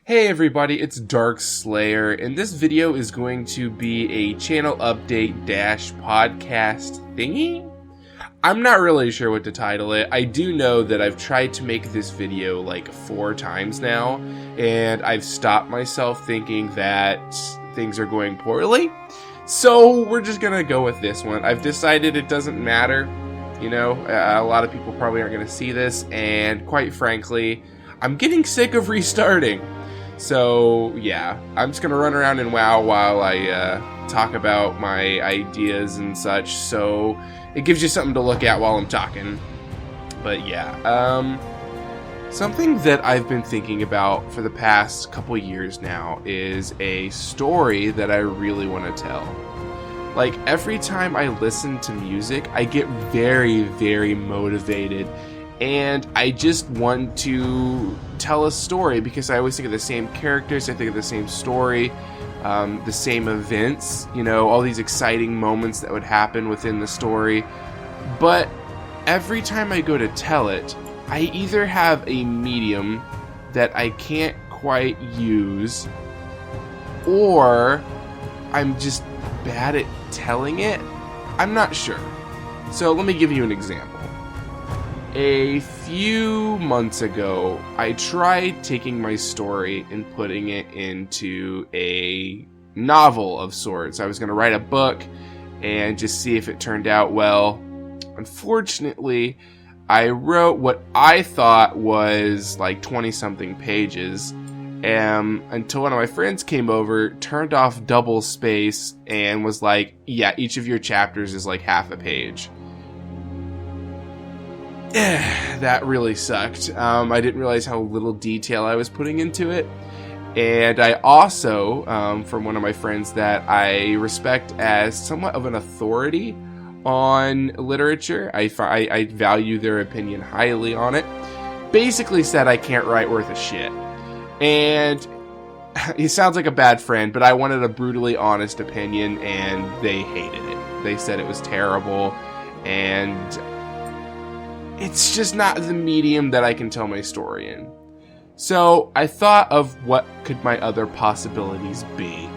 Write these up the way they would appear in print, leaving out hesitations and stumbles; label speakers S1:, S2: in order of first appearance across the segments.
S1: Hey everybody, it's Dark Slayer, and this video is going to be a channel update dash podcast thingy? I'm not really sure what to title it. I do know that I've tried to make this video like 4 times now, and I've stopped myself thinking that things are going poorly. So we're just gonna go with this one. I've decided it doesn't matter. You know, a lot of people probably aren't gonna see this, and quite frankly, I'm getting sick of restarting. So yeah, I'm just gonna run around and WoW while I talk about my ideas and such, so it gives you something to look at while I'm talking. But yeah, something that I've been thinking about for the past couple years now is a story that I really want to tell. Like, every time I listen to music, I get very, very motivated, and I just want to tell a story because I always think of the same characters, I think of the same story, the same events, you know, all these exciting moments that would happen within the story. But every time I go to tell it, I either have a medium that I can't quite use, or I'm just bad at telling it. I'm not sure. So let me give you an example. A few months ago, I tried taking my story and putting it into a novel of sorts. I was going to write a book and just see if it turned out well. Unfortunately, I wrote what I thought was like 20-something pages, until one of my friends came over, turned off double space, and was like, yeah, each of your chapters is like half a page. That really sucked. I didn't realize how little detail I was putting into it. And I also, from one of my friends that I respect as somewhat of an authority on literature, I value their opinion highly on it, basically said I can't write worth a shit. And he sounds like a bad friend, but I wanted a brutally honest opinion, and they hated it. They said it was terrible, and it's just not the medium that I can tell my story in. So I thought of what could my other possibilities be.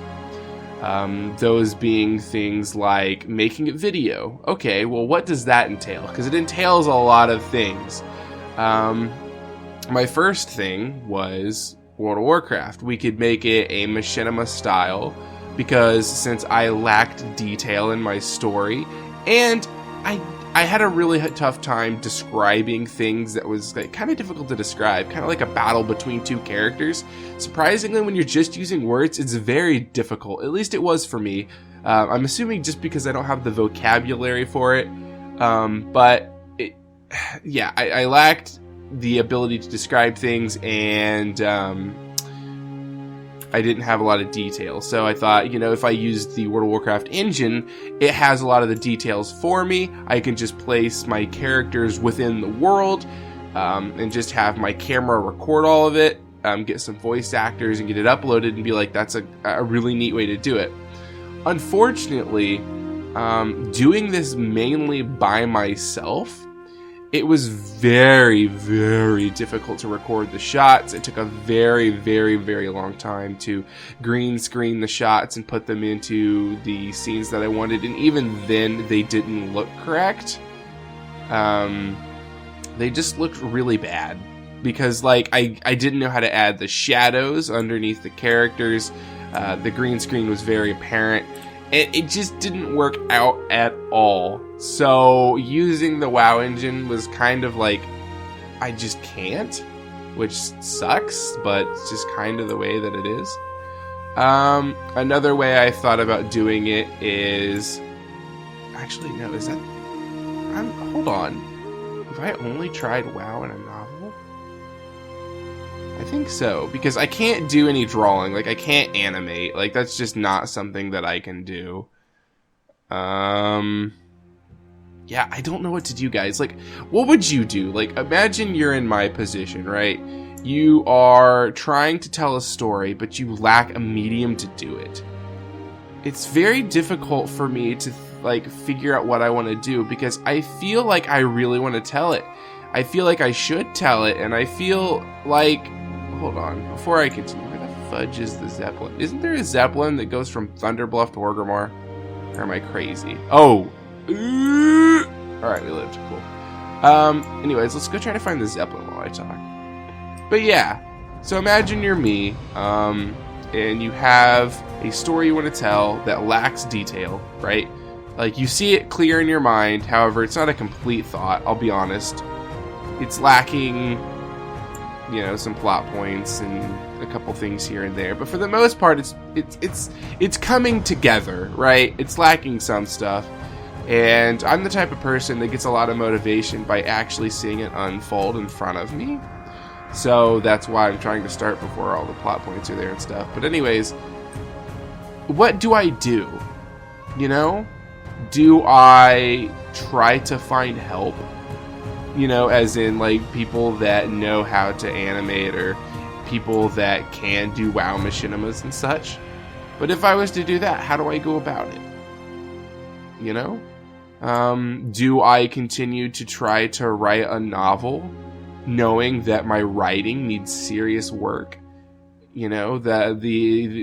S1: Those being things like making a video. Okay, well, what does that entail? Because it entails a lot of things. My first thing was World of Warcraft. We could make it a machinima style, because since I lacked detail in my story, and I had a really tough time describing things that was like, kind of difficult to describe, kind of like a battle between two characters. Surprisingly, when you're just using words, it's very difficult. At least it was for me. I'm assuming just because I don't have the vocabulary for it. But I lacked the ability to describe things, and I didn't have a lot of detail. So I thought, you know, if I use the World of Warcraft engine, it has a lot of the details for me. I can just place my characters within the world, and just have my camera record all of it, get some voice actors and get it uploaded, and be like, that's a really neat way to do it. Unfortunately, doing this mainly by myself, it was very, very difficult to record the shots. It took a very, very, very long time to green screen the shots and put them into the scenes that I wanted. And even then, they didn't look correct. They just looked really bad. Because, like, I didn't know how to add the shadows underneath the characters. The green screen was very apparent. It just didn't work out at all. So using the WoW engine was kind of like, I just can't, which sucks, but it's just kind of the way that it is. Another way I thought about doing it is, actually no, is that, hold on, have I only tried WoW in a novel? I think so, because I can't do any drawing, like I can't animate, like that's just not something that I can do. Yeah, I don't know what to do, guys. Like, what would you do? Like, imagine you're in my position, right? You are trying to tell a story, but you lack a medium to do it. It's very difficult for me to, like, figure out what I want to do, because I feel like I really want to tell it. I feel like I should tell it, and I feel like... Hold on, before I continue, where the fudge is the Zeppelin? Isn't there a Zeppelin that goes from Thunderbluff to Orgrimmar? Or am I crazy? Oh! Alright, we lived. Cool. Anyways, let's go try to find the Zeppelin while I talk. But yeah, so imagine you're me, and you have a story you want to tell that lacks detail, right? Like, you see it clear in your mind, however, it's not a complete thought, I'll be honest. It's lacking, you know, some plot points and a couple things here and there, but for the most part, it's coming together, right? It's lacking some stuff, and I'm the type of person that gets a lot of motivation by actually seeing it unfold in front of me. So that's why I'm trying to start before all the plot points are there and stuff. But anyways, what do I do? You know? Do I try to find help? You know, as in, like, people that know how to animate or people that can do WoW machinimas and such. But if I was to do that, how do I go about it? You know? Do I continue to try to write a novel knowing that my writing needs serious work? You know,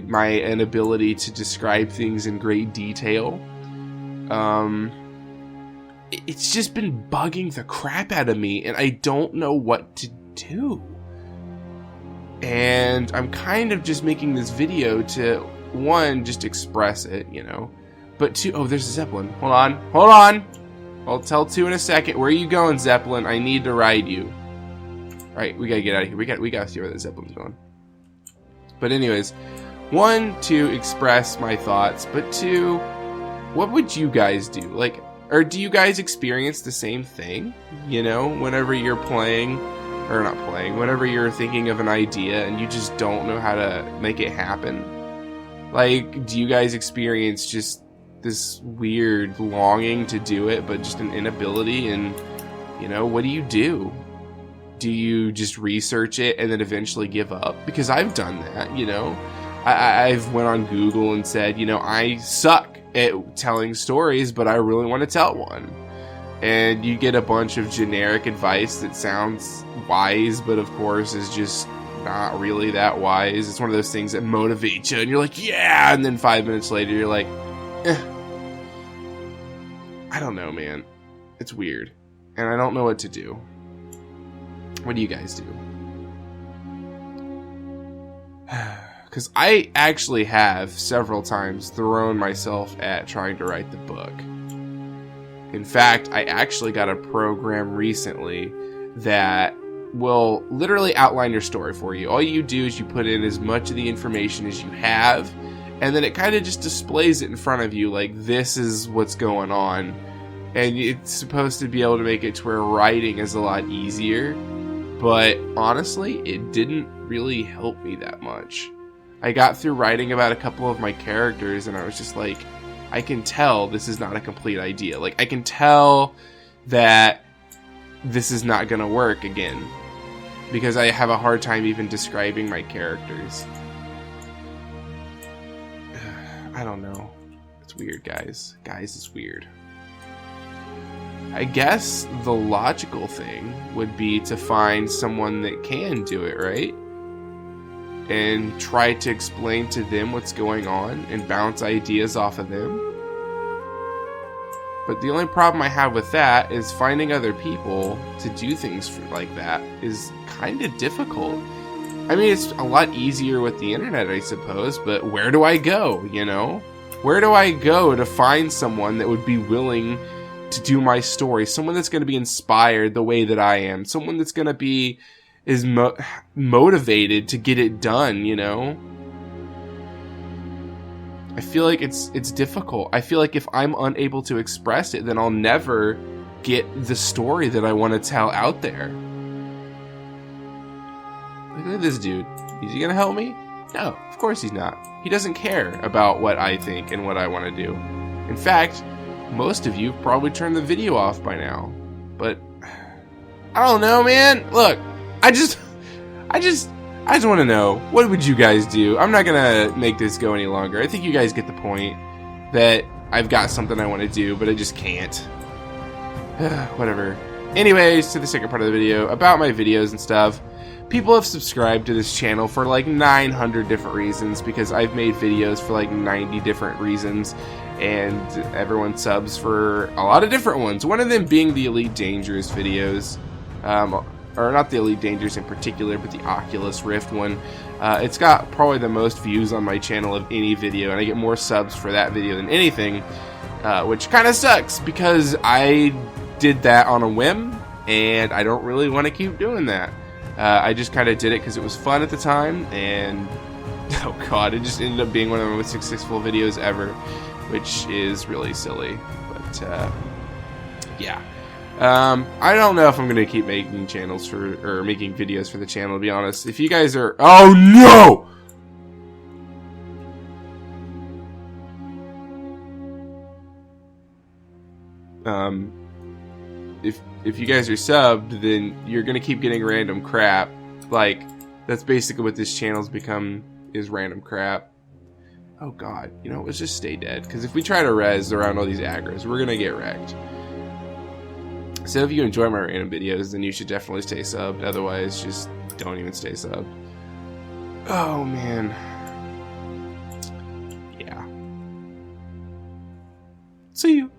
S1: my inability to describe things in great detail. It's just been bugging the crap out of me, and I don't know what to do. And I'm kind of just making this video to, one, just express it, you know. But two, oh, there's a Zeppelin. Hold on. I'll tell two in a second. Where are you going, Zeppelin? I need to ride you. Alright, we gotta get out of here. We gotta see where the Zeppelin's going. But anyways, one, to express my thoughts, but two, what would you guys do? Like, or do you guys experience the same thing? You know, whenever you're playing, or not playing, whenever you're thinking of an idea and you just don't know how to make it happen? Like, do you guys experience just this weird longing to do it, but just an inability? And, you know, what do you do? Do you just research it and then eventually give up? Because I've done that, you know. I've went on Google and said, you know, I suck at telling stories, but I really want to tell one. And you get a bunch of generic advice that sounds wise, but of course is just not really that wise. It's one of those things that motivate you, and you're like, yeah! And then 5 minutes later, you're like, eh. I don't know, man. It's weird. And I don't know what to do. What do you guys do? Because I actually have several times thrown myself at trying to write the book. In fact, I actually got a program recently that will literally outline your story for you. All you do is you put in as much of the information as you have, and then it kind of just displays it in front of you like, this is what's going on. And it's supposed to be able to make it to where writing is a lot easier. But honestly, it didn't really help me that much. I got through writing about a couple of my characters and I was just like, I can tell this is not a complete idea. Like, I can tell that this is not gonna work again. Because I have a hard time even describing my characters. I don't know. It's weird, guys. Guys, it's weird. I guess the logical thing would be to find someone that can do it, right? And try to explain to them what's going on and bounce ideas off of them. But the only problem I have with that is finding other people to do things like that is kind of difficult. I mean, it's a lot easier with the internet, I suppose, but where do I go, you know? Where do I go to find someone that would be willing to do my story? Someone that's going to be inspired the way that I am. Someone that's going to be motivated to get it done, you know? I feel like it's difficult. I feel like if I'm unable to express it, then I'll never get the story that I want to tell out there. Look at this dude. Is he gonna help me? No, of course he's not. He doesn't care about what I think and what I want to do. In fact, most of you probably turned the video off by now. But I don't know, man. Look, I just want to know, what would you guys do? I'm not gonna make this go any longer. I think you guys get the point that I've got something I want to do, but I just can't. Whatever. Anyways, to the second part of the video about my videos and stuff. people have subscribed to this channel for like 900 different reasons, because I've made videos for like 90 different reasons, and everyone subs for a lot of different ones. One of them being the Elite Dangerous videos, or not the Elite Dangerous in particular, but the Oculus Rift one. It's got probably the most views on my channel of any video, and I get more subs for that video than anything, which kind of sucks, because I did that on a whim, and I don't really want to keep doing that. I just kind of did it because it was fun at the time, and oh god, it just ended up being one of the most successful videos ever, which is really silly. But yeah, I don't know if I'm gonna keep making channels or making videos for the channel, to be honest. If you guys are, oh no! If you guys are subbed, then you're gonna keep getting random crap. Like, that's basically what this channel's become, is random crap. Oh god, you know, let's just stay dead, because if we try to res around all these aggros, we're gonna get wrecked. So if you enjoy my random videos, then you should definitely stay subbed. Otherwise, just don't even stay subbed. Oh man. Yeah. See you.